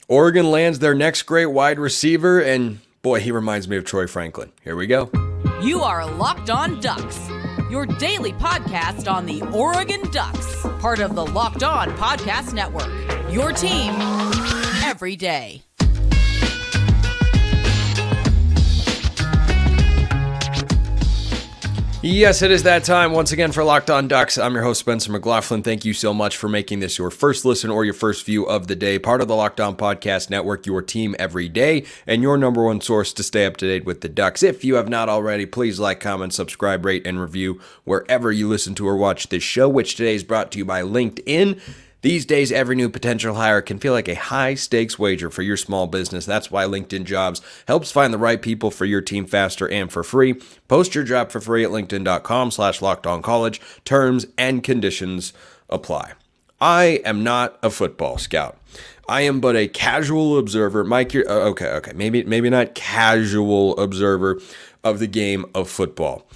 Oregon lands their next great wide receiver, and boy, he reminds me of Troy Franklin. Here we go. You are Locked On Ducks, your daily podcast on the Oregon Ducks, part of the Locked On Podcast Network, your team every day. Yes, it is that time once again for Locked On Ducks. I'm your host, Spencer McLaughlin. Thank you so much for making this your first listen or your first view of the day. Part of the Locked On Podcast Network, your team every day, and your number one source to stay up to date with the Ducks. If you have not already, please like, comment, subscribe, rate, and review wherever you listen to or watch this show, which today is brought to you by LinkedIn. These days, every new potential hire can feel like a high-stakes wager for your small business. That's why LinkedIn Jobs helps find the right people for your team faster and for free. Post your job for free at linkedin.com/lockedoncollege. Terms and conditions apply. I am not a football scout. I am but a casual observer. Mike, maybe not casual observer of the game of football.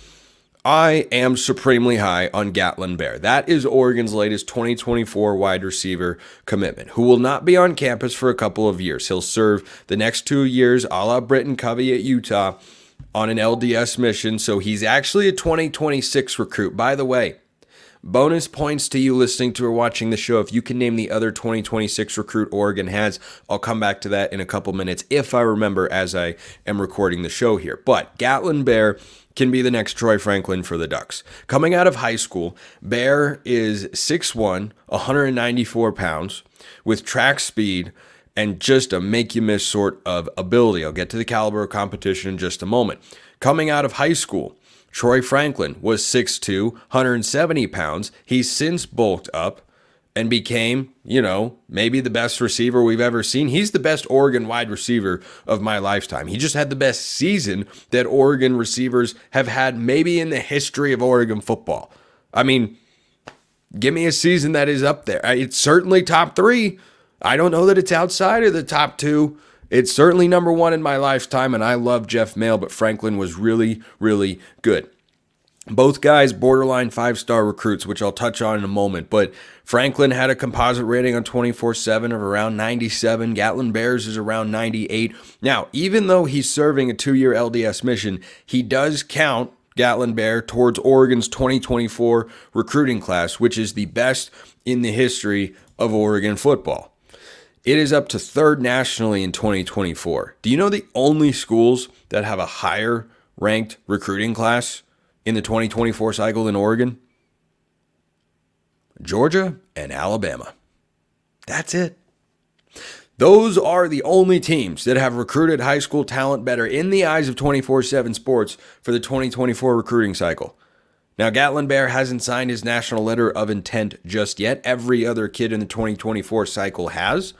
I am supremely high on Gatlin Bair. That is Oregon's latest 2024 wide receiver commitment, who will not be on campus for a couple of years. He'll serve the next 2 years a la Britton Covey at Utah on an LDS mission, so he's actually a 2026 recruit. By the way, bonus points to you listening to or watching the show if you can name the other 2026 recruit Oregon has. I'll come back to that in a couple minutes if I remember as I am recording the show here. But Gatlin Bair can be the next Troy Franklin for the Ducks. Coming out of high school, Bair is 6'1", 194 pounds, with track speed and just a make-you-miss sort of ability. I'll get to the caliber of competition in just a moment. Coming out of high school, Troy Franklin was 6'2", 170 pounds. He's since bulked up and became, maybe the best receiver we've ever seen. He's the best Oregon wide receiver of my lifetime. He just had the best season that Oregon receivers have had maybe in the history of Oregon football. I mean, give me a season that is up there. It's certainly top 3. I don't know that it's outside of the top 2. It's certainly number 1 in my lifetime, and I love Jeff Mail, but Franklin was really, really good. Both guys borderline 5-star recruits, which I'll touch on in a moment, but Franklin had a composite rating on 24/7 of around 97. Gatlin Bair's is around 98. Now, even though he's serving a 2-year LDS mission, he does count, Gatlin Bair, towards Oregon's 2024 recruiting class, which is the best in the history of Oregon football. It is up to 3rd nationally in 2024. Do you know the only schools that have a higher ranked recruiting class in the 2024 cycle than Oregon? Georgia and Alabama. That's it. Those are the only teams that have recruited high school talent better in the eyes of 24/7 Sports for the 2024 recruiting cycle. Now, Gatlin Bair hasn't signed his national letter of intent just yet. Every other kid in the 2024 cycle has.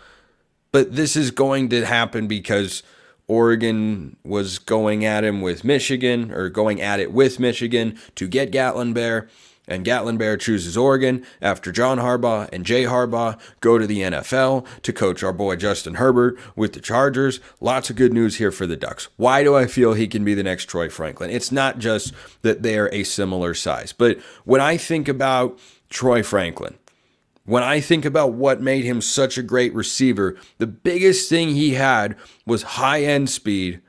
But this is going to happen because Oregon was going at it with Michigan to get Gatlin Bair, and Gatlin Bair chooses Oregon after John Harbaugh and Jay Harbaugh go to the NFL to coach our boy Justin Herbert with the Chargers. Lots of good news here for the Ducks. Why do I feel he can be the next Troy Franklin? It's not just that they are a similar size, but when I think about Troy Franklin, when I think about what made him such a great receiver, the biggest thing he had was high-end speed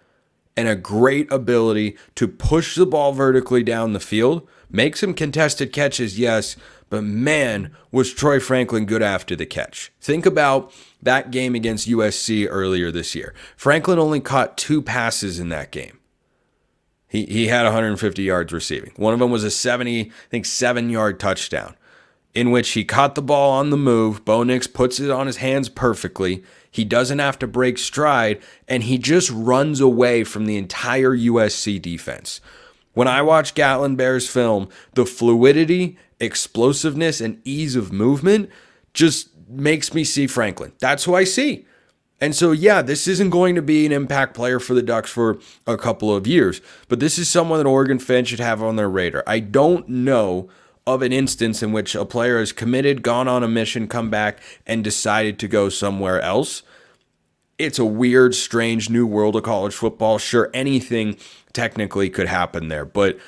and a great ability to push the ball vertically down the field, make some contested catches, yes, but man, was Troy Franklin good after the catch. Think about that game against USC earlier this year. Franklin only caught 2 passes in that game. He had 150 yards receiving. One of them was a 7-yard touchdown, in which he caught the ball on the move. Bo Nix puts it on his hands perfectly. He doesn't have to break stride, and he just runs away from the entire USC defense. When I watch Gatlin Bair's film, the fluidity, explosiveness, and ease of movement just makes me see Franklin. That's who I see. And so, yeah, this isn't going to be an impact player for the Ducks for a couple of years, but this is someone that Oregon fans should have on their radar. I don't know of an instance in which a player has committed, gone on a mission, come back, and decided to go somewhere else. It's a weird, strange new world of college football. Sure, anything technically could happen there, but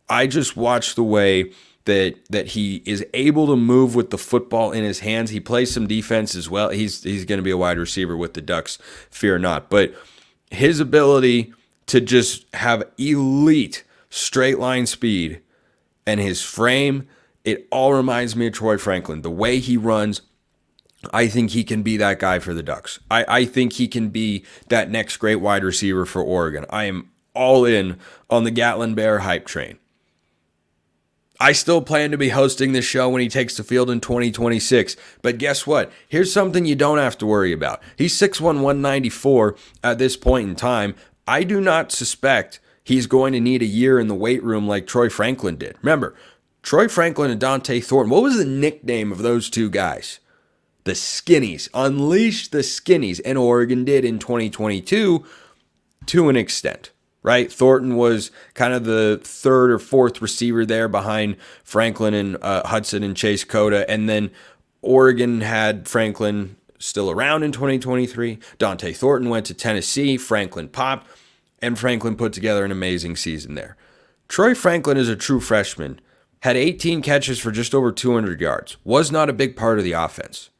I just watched the way that he is able to move with the football in his hands. He plays some defense as well. He's going to be a wide receiver with the Ducks, fear not. But his ability to just have elite straight line speed and his frame, it all reminds me of Troy Franklin. The way he runs, I think he can be that guy for the Ducks. I think he can be that next great wide receiver for Oregon. I am all in on the Gatlin Bair hype train. I still plan to be hosting this show when he takes the field in 2026. But guess what? Here's something you don't have to worry about. He's 6'1", 194 at this point in time. I do not suspect he's going to need a year in the weight room like Troy Franklin did. Remember, Troy Franklin and Dante Thornton, what was the nickname of those two guys? The Skinnies. Unleash the Skinnies. And Oregon did in 2022 to an extent. Right? Thornton was kind of the third or fourth receiver there behind Franklin and Hudson and Chase Cota. And then Oregon had Franklin still around in 2023. Dante Thornton went to Tennessee. Franklin popped. And Franklin put together an amazing season there. Troy Franklin is a true freshman. Had 18 catches for just over 200 yards. Was not a big part of the offense.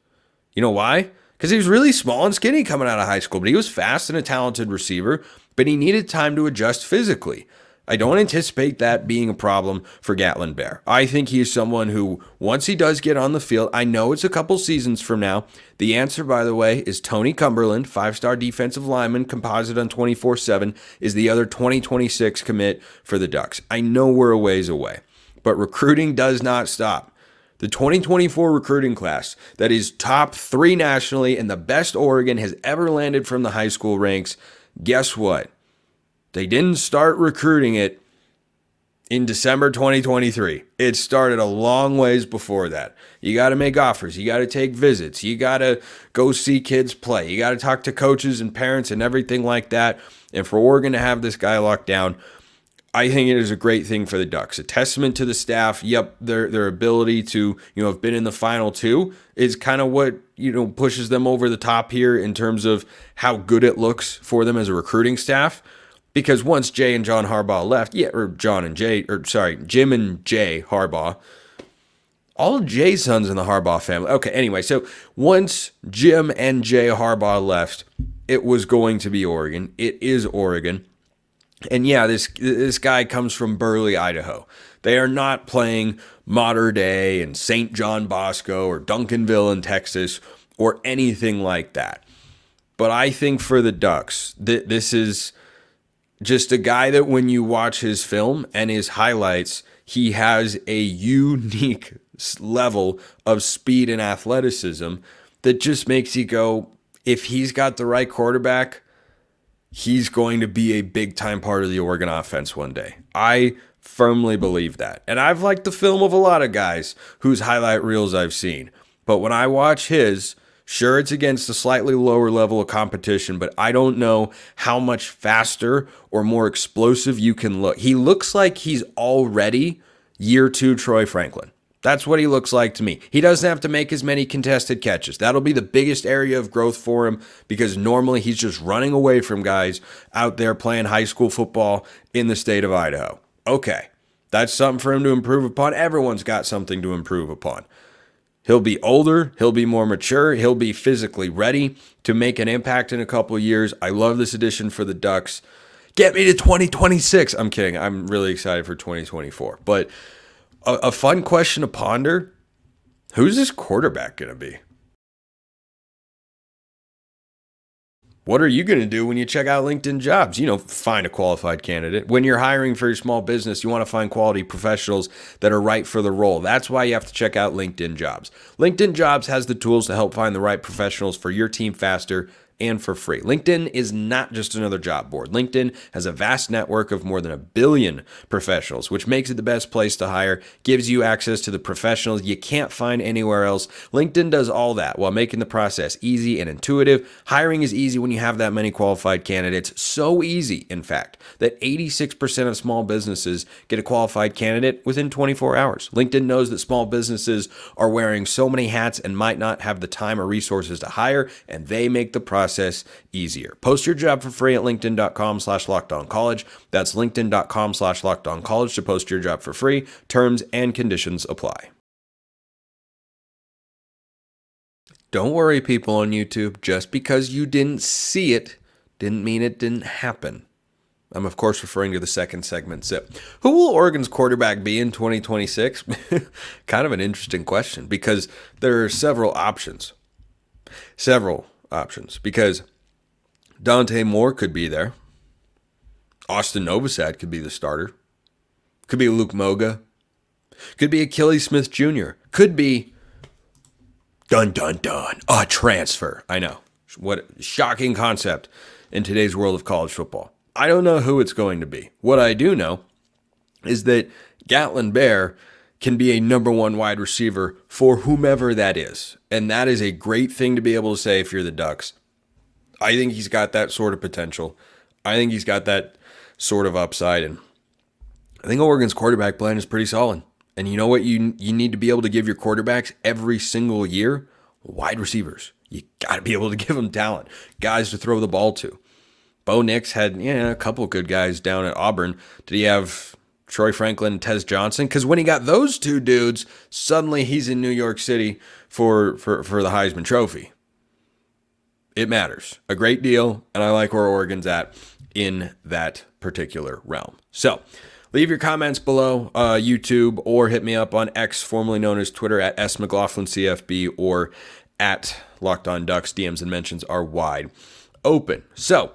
You know why? Because he was really small and skinny coming out of high school. But he was fast and a talented receiver. But he needed time to adjust physically. I don't anticipate that being a problem for Gatlin Bair. I think he is someone who, once he does get on the field, I know it's a couple seasons from now. The answer, by the way, is Tony Cumberland, 5-star defensive lineman, composite on 24/7, is the other 2026 commit for the Ducks. I know we're a ways away, but recruiting does not stop. The 2024 recruiting class that is top 3 nationally and the best Oregon has ever landed from the high school ranks, guess what? They didn't start recruiting it in December 2023. It started a long ways before that. You got to make offers. You got to take visits. You got to go see kids play. You got to talk to coaches and parents and everything like that. And for Oregon to have this guy locked down, I think it is a great thing for the Ducks. A testament to the staff. Yep, their ability to, have been in the final 2 is kind of what, pushes them over the top here in terms of how good it looks for them as a recruiting staff. Because once Jay and John Harbaugh left, Jim and Jay Harbaugh, all Jay's sons in the Harbaugh family. Okay, anyway, so once Jim and Jay Harbaugh left, it was going to be Oregon. It is Oregon. And yeah, this guy comes from Burley, Idaho. They are not playing Mater Dei and St. John Bosco or Duncanville in Texas or anything like that. But I think for the Ducks, this is just a guy that when you watch his film and his highlights, he has a unique level of speed and athleticism that just makes you go, if he's got the right quarterback, he's going to be a big-time part of the Oregon offense one day. I firmly believe that. And I've liked the film of a lot of guys whose highlight reels I've seen. But when I watch his, sure, it's against a slightly lower level of competition, but I don't know how much faster or more explosive you can look. He looks like he's already year 2 Troy Franklin. That's what he looks like to me. He doesn't have to make as many contested catches. That'll be the biggest area of growth for him because normally he's just running away from guys out there playing high school football in the state of Idaho. Okay, that's something for him to improve upon. Everyone's got something to improve upon. He'll be older. He'll be more mature. He'll be physically ready to make an impact in a couple of years. I love this addition for the Ducks. Get me to 2026. I'm kidding. I'm really excited for 2024. But a fun question to ponder, who's this quarterback going to be? What are you going to do when you check out LinkedIn Jobs? Find a qualified candidate. When you're hiring for your small business, you want to find quality professionals that are right for the role. That's why you have to check out LinkedIn Jobs. LinkedIn Jobs has the tools to help find the right professionals for your team faster and for free. LinkedIn is not just another job board. LinkedIn has a vast network of more than 1 billion professionals, which makes it the best place to hire, gives you access to the professionals you can't find anywhere else. LinkedIn does all that while making the process easy and intuitive. Hiring is easy when you have that many qualified candidates. So easy, in fact, that 86% of small businesses get a qualified candidate within 24 hours. LinkedIn knows that small businesses are wearing so many hats and might not have the time or resources to hire, and they make the process process easier. Post your job for free at linkedin.com/lockedoncollege. That's linkedin.com/lockedoncollege to post your job for free. Terms and conditions apply. Don't worry, people on YouTube. Just because you didn't see it didn't mean it didn't happen. I'm, of course, referring to the second segment. So, who will Oregon's quarterback be in 2026? Kind of an interesting question because there are several options. Because Dante Moore could be there. Austin Novosad could be the starter. Could be Luke Moga. Could be Achilles Smith Jr. Could be, dun, dun, dun, a transfer. I know. What a shocking concept in today's world of college football. I don't know who it's going to be. What I do know is that Gatlin Bair can be a number one wide receiver for whomever that is. And that is a great thing to be able to say if you're the Ducks. I think he's got that sort of potential. I think he's got that sort of upside. And I think Oregon's quarterback plan is pretty solid. And you know what you need to be able to give your quarterbacks every single year? Wide receivers. You got to be able to give them talent. Guys to throw the ball to. Bo Nix had a couple of good guys down at Auburn. Did he have Troy Franklin and Tez Johnson? Because when he got those two dudes, suddenly he's in New York City for the Heisman Trophy. It matters a great deal, and I like where Oregon's at in that particular realm. So leave your comments below YouTube or hit me up on X, formerly known as Twitter, at @SMcLaughlinCFB or at Locked On Ducks. DMs and mentions are wide open. So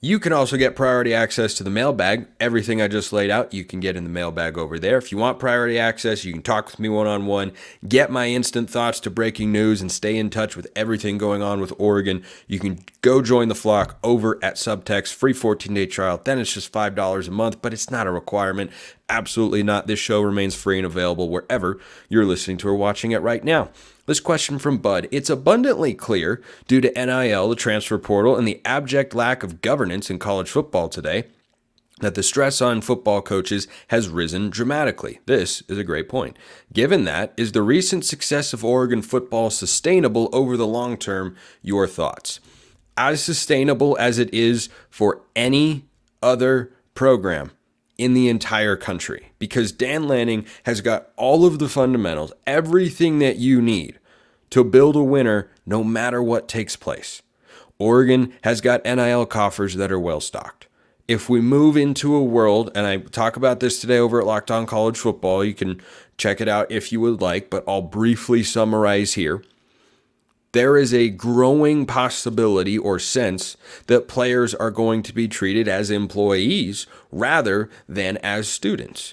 you can also get priority access to the mailbag. Everything I just laid out, you can get in the mailbag over there. If you want priority access, you can talk with me one-on-one, get my instant thoughts to breaking news, and stay in touch with everything going on with Oregon. You can go join the flock over at SUBTEXT, free 14-day trial. Then it's just $5 a month, but it's not a requirement. Absolutely not. This show remains free and available wherever you're listening to or watching it right now. This question from Bud. It's abundantly clear, due to NIL, the transfer portal, and the abject lack of governance in college football today, that the stress on football coaches has risen dramatically. This is a great point. Given that, is the recent success of Oregon football sustainable over the long term? Your thoughts? As sustainable as it is for any other program in the entire country, because Dan Lanning has got all of the fundamentals, everything that you need to build a winner no matter what takes place. Oregon has got NIL coffers that are well stocked. If we move into a world, and I talk about this today over at Locked On College Football, you can check it out if you would like, but I'll briefly summarize here. There is a growing possibility or sense that players are going to be treated as employees rather than as students.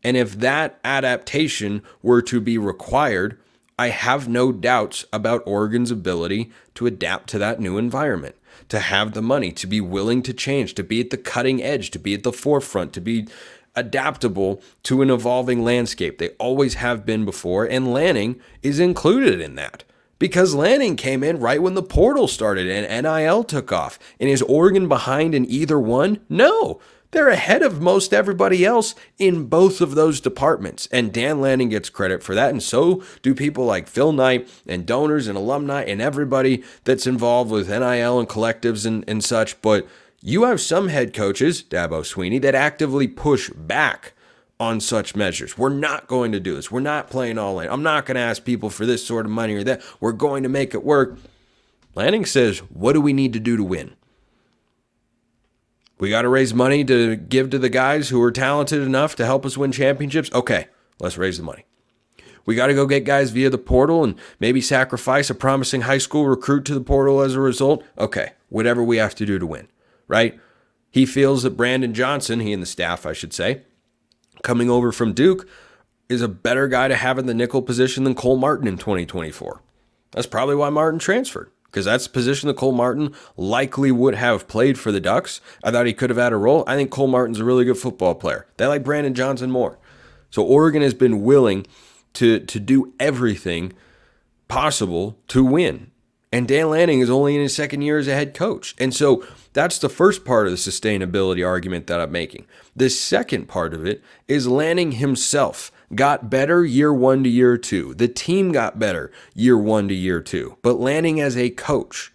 And if that adaptation were to be required, I have no doubts about Oregon's ability to adapt to that new environment, to have the money, to be willing to change, to be at the cutting edge, to be at the forefront, to be adaptable to an evolving landscape. They always have been before, and Lanning is included in that. Because Lanning came in right when the portal started and NIL took off. And is Oregon behind in either one? No. They're ahead of most everybody else in both of those departments. And Dan Lanning gets credit for that. And so do people like Phil Knight and donors and alumni and everybody that's involved with NIL and collectives and such. But you have some head coaches, Dabo Swinney, that actively push back on such measures. We're not going to do this. We're not playing all in. I'm not going to ask people for this sort of money or that. We're going to make it work. Lanning says, what do we need to do to win? We got to raise money to give to the guys who are talented enough to help us win championships. Okay, let's raise the money. We got to go get guys via the portal and maybe sacrifice a promising high school recruit to the portal as a result. Okay, whatever we have to do to win, right? He feels that Brandon Johnson, he and the staff, I should say, coming over from Duke, is a better guy to have in the nickel position than Cole Martin in 2024. That's probably why Martin transferred, because that's the position that Cole Martin likely would have played for the Ducks. I thought he could have had a role. I think Cole Martin's a really good football player. They like Brandon Johnson more. So Oregon has been willing to do everything possible to win. And Dan Lanning is only in his second year as a head coach. And so that's the first part of the sustainability argument that I'm making. The second part of it is Lanning himself got better year one to year two. The team got better year one to year two. But Lanning as a coach,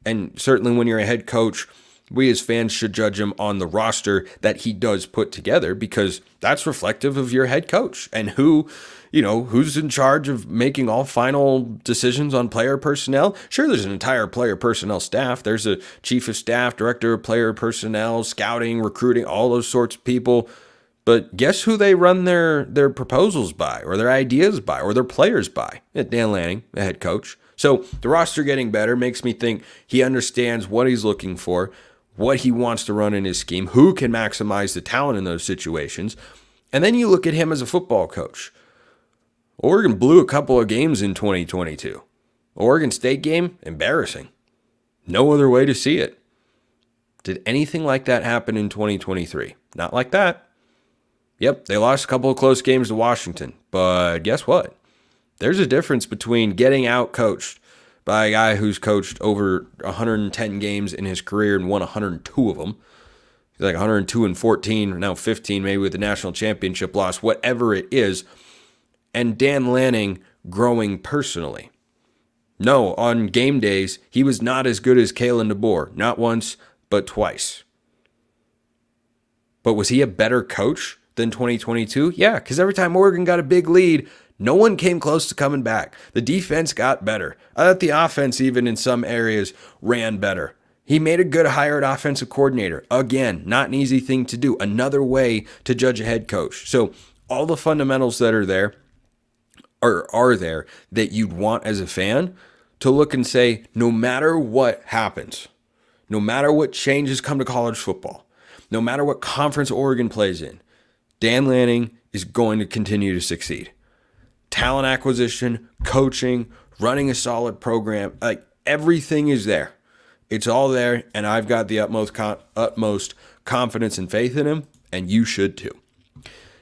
And certainly when you're a head coach, we as fans should judge him on the roster that he does put together, because that's reflective of your head coach and who's in charge of making all final decisions on player personnel. Sure, there's an entire player personnel staff. There's a chief of staff, director of player personnel, scouting, recruiting, all those sorts of people. But guess who they run their proposals by, or their ideas by, or their players by? Dan Lanning, the head coach. So the roster getting better makes me think he understands what he's looking for, what he wants to run in his scheme, who can maximize the talent in those situations. And then you look at him as a football coach. Oregon blew a couple of games in 2022. Oregon State game, embarrassing. No other way to see it. Did anything like that happen in 2023? Not like that. Yep, they lost a couple of close games to Washington. But guess what? There's a difference between getting out-coached by a guy who's coached over 110 games in his career and won 102 of them. He's like 102 and 14, now 15 maybe with the national championship loss, whatever it is. And Dan Lanning growing personally. No, on game days, he was not as good as Kalen DeBoer. Not once, but twice. But was he a better coach than 2022? Yeah, because every time Oregon got a big lead, no one came close to coming back. The defense got better. I thought the offense, even in some areas, ran better. He made a good hire at offensive coordinator. Again, not an easy thing to do. Another way to judge a head coach. So all the fundamentals that are there are there that you'd want as a fan to look and say, no matter what happens, no matter what changes come to college football, no matter what conference Oregon plays in, Dan Lanning is going to continue to succeed. Talent acquisition, coaching, running a solid program, like everything is there. It's all there, and I've got the utmost confidence and faith in him, and you should too.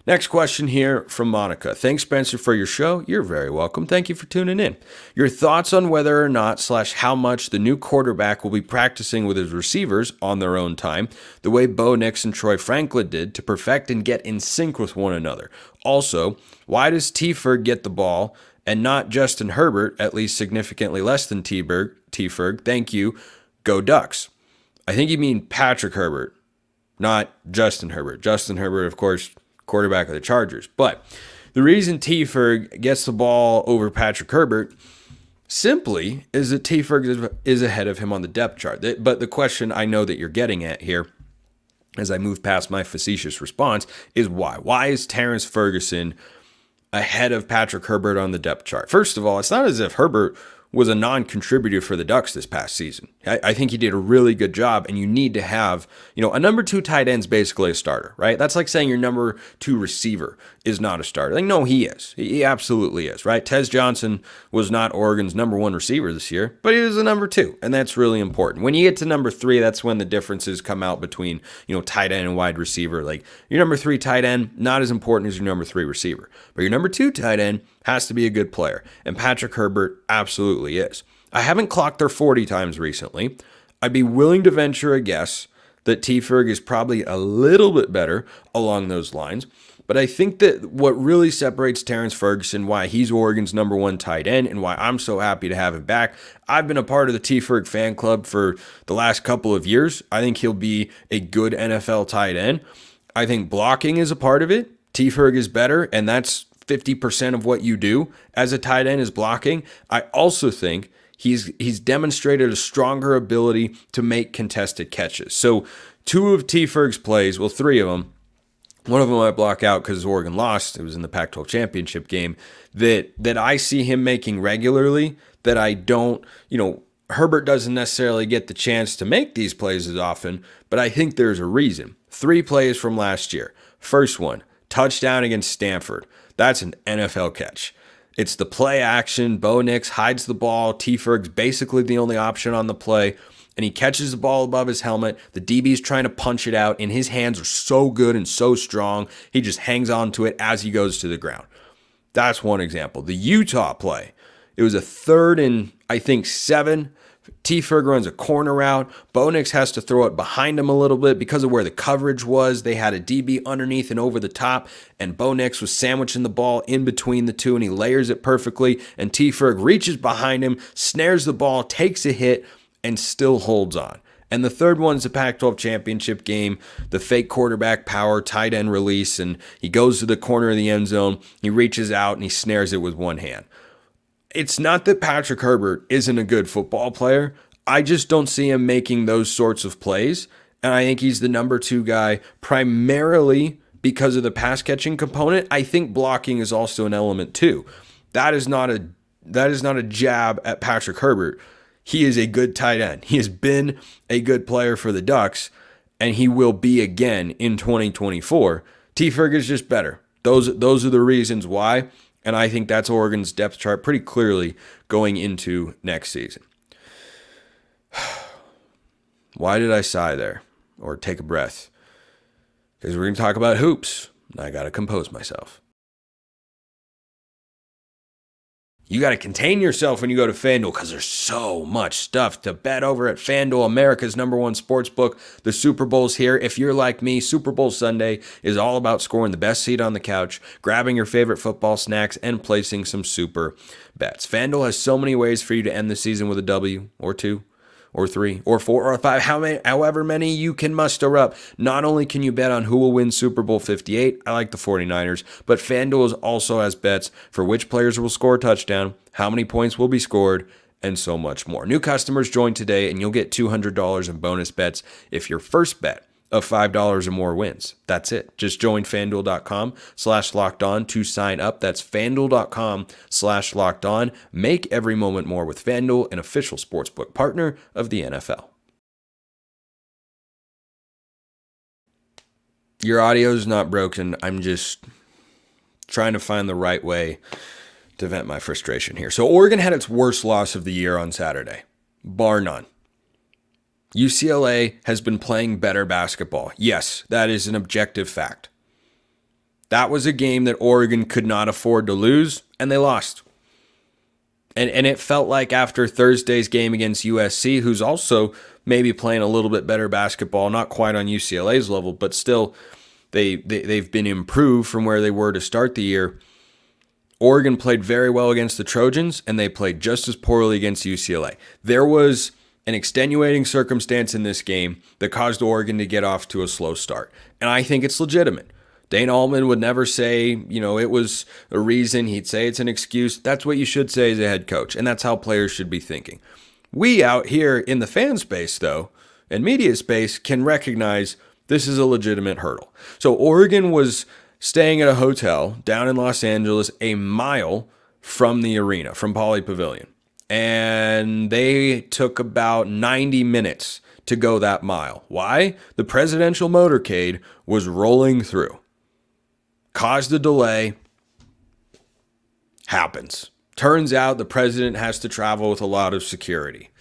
Next question here from Monica. Thanks, Spencer, for your show. You're very welcome. Thank you for tuning in. Your thoughts on whether or not / how much the new quarterback will be practicing with his receivers on their own time, the way Bo Nix and Troy Franklin did to perfect and get in sync with one another. Also, why does T-Ferg get the ball and not Justin Herbert, at least significantly less than T-Ferg? Thank you. Go Ducks. I think you mean Patrick Herbert, not Justin Herbert. Justin Herbert, of course, quarterback of the Chargers. But the reason T-Ferg gets the ball over Patrick Herbert simply is that T-Ferg is ahead of him on the depth chart. But the question I know that you're getting at here, as I move past my facetious response, is why? Why is Terence Ferguson ahead of Patrick Herbert on the depth chart? First of all, it's not as if Herbert was a non-contributor for the Ducks this past season. I think he did a really good job, and you need to have, a number 2 tight end's basically a starter, right? That's like saying your number 2 receiver is not a starter. Like, no, he is. He absolutely is, right? Tez Johnson was not Oregon's number 1 receiver this year, but he was a number 2, and that's really important. When you get to number 3, that's when the differences come out between, tight end and wide receiver. Like, your number 3 tight end, not as important as your number 3 receiver, but your number 2 tight end has to be a good player, and Patrick Herbert absolutely is. I haven't clocked their 40 times recently. I'd be willing to venture a guess that T-Ferg is probably a little bit better along those lines, but I think that what really separates Terence Ferguson, why he's Oregon's number 1 tight end, and why I'm so happy to have him back, I've been a part of the T-Ferg fan club for the last couple of years. I think he'll be a good NFL tight end. I think blocking is a part of it. T-Ferg is better, and that's 50% of what you do as a tight end is blocking. I also think he's demonstrated a stronger ability to make contested catches. So 2 of T-Ferg's plays, well, 3 of them, one of them I block out because Oregon lost. It was in the Pac-12 championship game that I see him making regularly, that I don't, Herbert doesn't necessarily get the chance to make these plays as often, but I think there's a reason. 3 plays from last year. First one, touchdown against Stanford. That's an NFL catch. It's the play action. Bo Nix hides the ball. T-Ferg's basically the only option on the play, and he catches the ball above his helmet. The DB's trying to punch it out, and his hands are so good and so strong, he just hangs on to it as he goes to the ground. That's one example. The Utah play, it was a 3rd and, I think, 7. T-Ferg runs a corner route. Bo Nix has to throw it behind him a little bit because of where the coverage was. They had a DB underneath and over the top, and Bo Nix was sandwiching the ball in between the two, and he layers it perfectly, and T-Ferg reaches behind him, snares the ball, takes a hit, and still holds on. And the third one's the Pac-12 championship game, the fake quarterback power, tight end release, and he goes to the corner of the end zone, he reaches out, and he snares it with one hand. It's not that Patrick Herbert isn't a good football player. I just don't see him making those sorts of plays, and I think he's the number 2 guy primarily because of the pass-catching component. I think blocking is also an element too. That is not a jab at Patrick Herbert. He is a good tight end. He has been a good player for the Ducks, and he will be again in 2024. T. Ferguson's just better. Those are the reasons why, and I think that's Oregon's depth chart pretty clearly going into next season. Why did I sigh there or take a breath? Because we're going to talk about hoops, and I got to compose myself. You got to contain yourself when you go to FanDuel because there's so much stuff to bet over at FanDuel, America's #1 sports book. The Super Bowl's here. If you're like me, Super Bowl Sunday is all about scoring the best seat on the couch, grabbing your favorite football snacks, and placing some super bets. FanDuel has so many ways for you to end the season with a W or 2 or 3 or 4 or 5, however many you can muster up. Not only can you bet on who will win Super Bowl 58, I like the 49ers, but FanDuel also has bets for which players will score a touchdown, how many points will be scored, and so much more. New customers join today and you'll get $200 in bonus bets if your first bet of $5 or more wins. That's it. Just join FanDuel.com/lockedon to sign up. That's FanDuel.com/lockedon. Make every moment more with FanDuel, an official sportsbook partner of the NFL. Your audio is not broken. I'm just trying to find the right way to vent my frustration here. So Oregon had its worst loss of the year on Saturday, bar none. UCLA has been playing better basketball. Yes, that is an objective fact. That was a game that Oregon could not afford to lose, and they lost. And it felt like after Thursday's game against USC, who's also maybe playing a little bit better basketball, not quite on UCLA's level, but still they've been improved from where they were to start the year. Oregon played very well against the Trojans, and they played just as poorly against UCLA. There was an extenuating circumstance in this game that caused Oregon to get off to a slow start. And I think it's legitimate. Dane Altman would never say, it was a reason. He'd say it's an excuse. That's what you should say as a head coach. And that's how players should be thinking. We out here in the fan space, though, and media space can recognize this is a legitimate hurdle. So Oregon was staying at a hotel down in Los Angeles, a mile from the arena, from Pauley Pavilion. And they took about 90 minutes to go that mile. Why? The presidential motorcade was rolling through. Caused a delay. Happens. Turns out the president has to travel with a lot of security.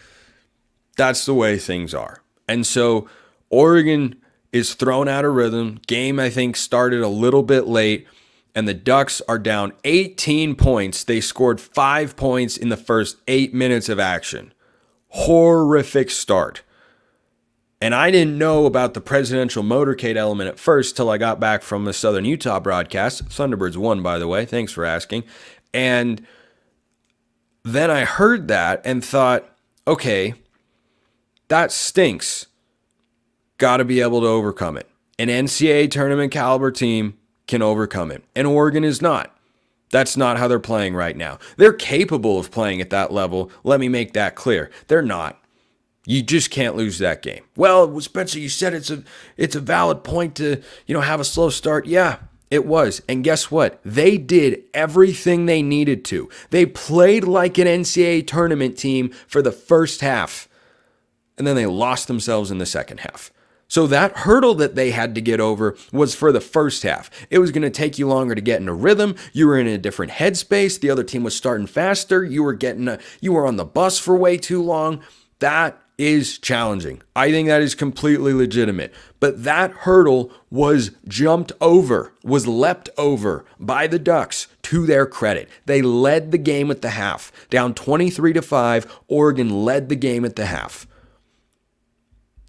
That's the way things are. And so Oregon is thrown out of rhythm. Game, I think, started a little bit late. And the Ducks are down 18 points. They scored 5 points in the first 8 minutes of action. Horrific start. And I didn't know about the presidential motorcade element at first till I got back from the Southern Utah broadcast. Thunderbirds won, by the way. Thanks for asking. And then I heard that and thought, okay, that stinks. Got to be able to overcome it. An NCAA tournament caliber team can overcome it. And Oregon is not. That's not how they're playing right now. They're capable of playing at that level. Let me make that clear. They're not. You just can't lose that game. Well, Spencer, you said it's a valid point to, have a slow start. Yeah, it was. And guess what? They did everything they needed to. They played like an NCAA tournament team for the first half. And then they lost themselves in the second half. So that hurdle that they had to get over was for the first half. It was going to take you longer to get in a rhythm. You were in a different headspace. The other team was starting faster. You were on the bus for way too long. That is challenging. I think that is completely legitimate. But that hurdle was leapt over by the Ducks to their credit. They led the game at the half. Down 23-5, Oregon led the game at the half.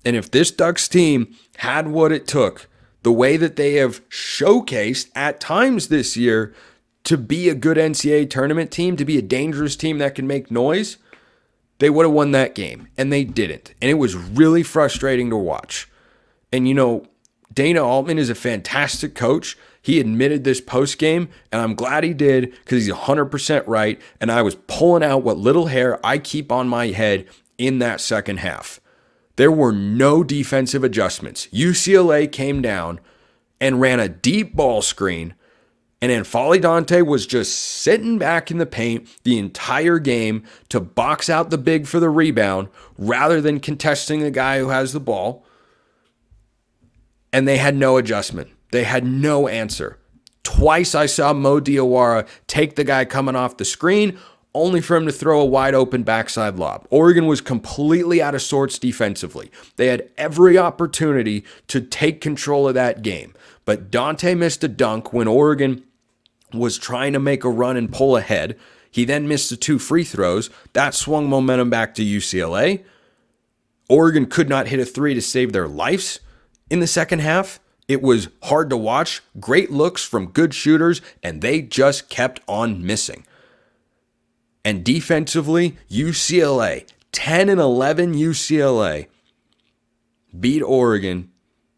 And if this Ducks team had what it took, the way that they have showcased at times this year to be a good NCAA tournament team, to be a dangerous team that can make noise, they would have won that game, and they didn't. And it was really frustrating to watch. And, you know, Dana Altman is a fantastic coach. He admitted this post-game, and I'm glad he did because he's 100% right, and I was pulling out what little hair I keep on my head in that second half. There were no defensive adjustments. UCLA came down and ran a deep ball screen, and N'Faly Dante was just sitting back in the paint the entire game to box out the big for the rebound rather than contesting the guy who has the ball. And they had no adjustment. They had no answer. Twice I saw Mo Diawara take the guy coming off the screen, only for him to throw a wide open backside lob. Oregon was completely out of sorts defensively. They had every opportunity to take control of that game. But Dante missed a dunk when Oregon was trying to make a run and pull ahead. He then missed the 2 free throws. That swung momentum back to UCLA. Oregon could not hit a 3 to save their lives in the second half. It was hard to watch. Great looks from good shooters, and they just kept on missing. And defensively, UCLA, 10-11 UCLA, beat Oregon,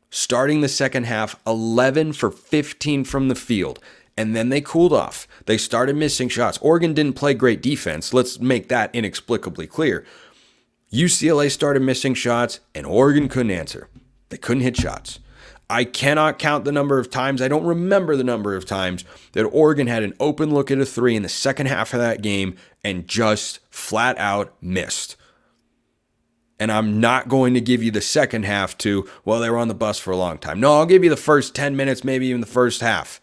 starting the second half 11 for 15 from the field. And then they cooled off. They started missing shots. Oregon didn't play great defense. Let's make that inexplicably clear. UCLA started missing shots, and Oregon couldn't answer. They couldn't hit shots. I cannot count the number of times, I don't remember the number of times that Oregon had an open look at a 3 in the second half of that game and just flat out missed. And I'm not going to give you the second half to, well, they were on the bus for a long time. No, I'll give you the first 10 minutes, maybe even the first half.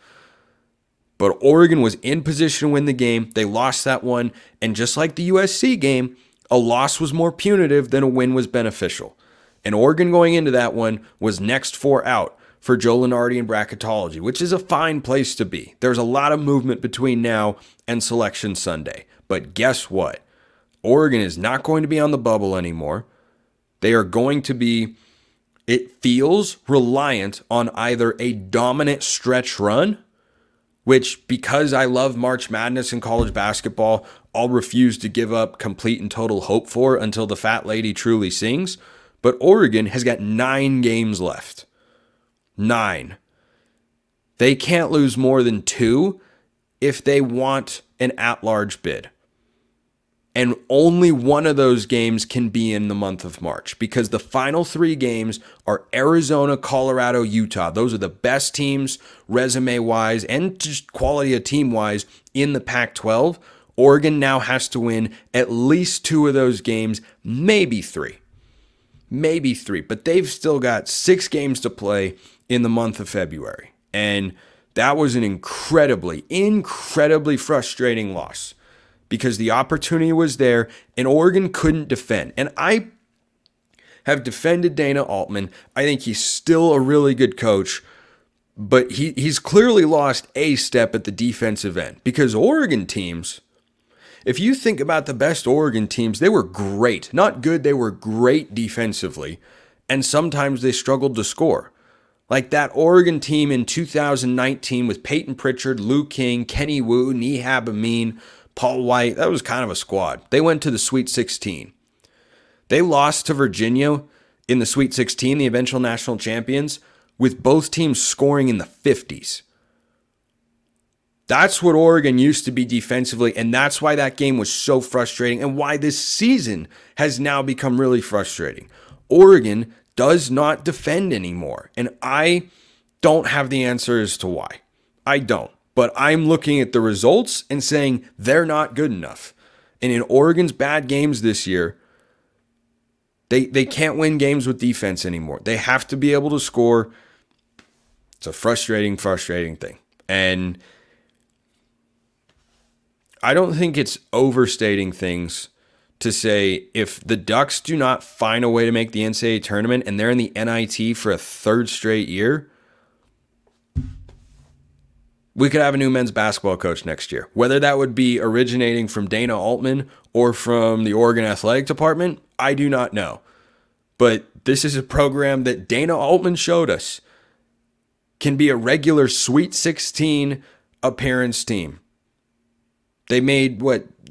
But Oregon was in position to win the game. They lost that one. And just like the USC game, a loss was more punitive than a win was beneficial. And Oregon going into that one was next 4 out for Joe Lunardi and bracketology, which is a fine place to be. There's a lot of movement between now and Selection Sunday. But guess what? Oregon is not going to be on the bubble anymore. They are going to be, it feels, reliant on either a dominant stretch run, which, because I love March Madness and college basketball, I'll refuse to give up complete and total hope for until the fat lady truly sings. But Oregon has got 9 games left. 9. They can't lose more than 2 if they want an at-large bid. And only one of those games can be in the month of March because the final 3 games are Arizona, Colorado, Utah. Those are the best teams resume-wise and just quality of team-wise in the Pac-12. Oregon now has to win at least 2 of those games, maybe 3. Maybe 3, but they've still got 6 games to play in the month of February. And that was an incredibly frustrating loss because the opportunity was there and Oregon couldn't defend. And I have defended Dana Altman. I think he's still a really good coach, but he's clearly lost a step at the defensive end because Oregon teams, if you think about the best Oregon teams, they were great. Not good, they were great defensively. And sometimes they struggled to score. Like that Oregon team in 2019 with Peyton Pritchard, Lou King, Kenny Wu, Nehab Amin, Paul White. That was kind of a squad. They went to the Sweet 16. They lost to Virginia in the Sweet 16, the eventual national champions, with both teams scoring in the 50s. That's what Oregon used to be defensively, and that's why that game was so frustrating and why this season has now become really frustrating. Oregon does not defend anymore, and I don't have the answer as to why. I don't, but I'm looking at the results and saying they're not good enough. And in Oregon's bad games this year, they can't win games with defense anymore. They have to be able to score. It's a frustrating thing. And I don't think it's overstating things to say if the Ducks do not find a way to make the NCAA tournament and they're in the NIT for a 3rd straight year, we could have a new men's basketball coach next year. Whether that would be originating from Dana Altman or from the Oregon Athletic Department, I do not know. But this is a program that Dana Altman showed us can be a regular Sweet 16 appearance team. They made,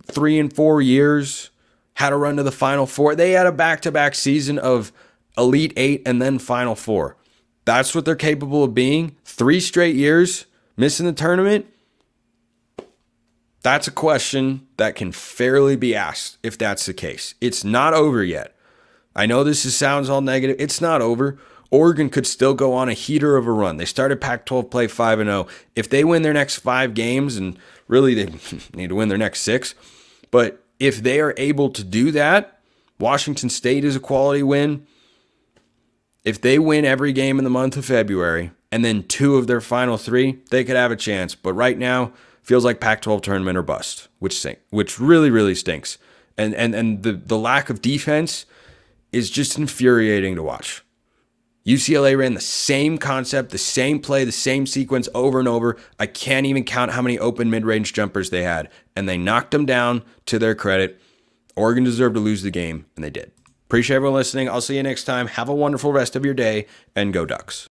3 and 4 years had a run to the Final Four. They had a back-to-back season of Elite Eight and then Final Four. That's what they're capable of being. 3 straight years missing the tournament. That's a question that can fairly be asked if that's the case. It's not over yet. I know this sounds all negative. It's not over. Oregon could still go on a heater of a run. They started Pac-12 play 5-0. If they win their next 5 games, and really they need to win their next 6, but if they are able to do that, Washington State is a quality win. If they win every game in the month of February and then 2 of their final 3, they could have a chance. But right now, feels like Pac-12 tournament or bust, which really, really stinks. And the lack of defense is just infuriating to watch. UCLA ran the same concept, the same play, the same sequence over and over. I can't even count how many open mid-range jumpers they had, and they knocked them down to their credit. Oregon deserved to lose the game, and they did. Appreciate everyone listening. I'll see you next time. Have a wonderful rest of your day, and go Ducks.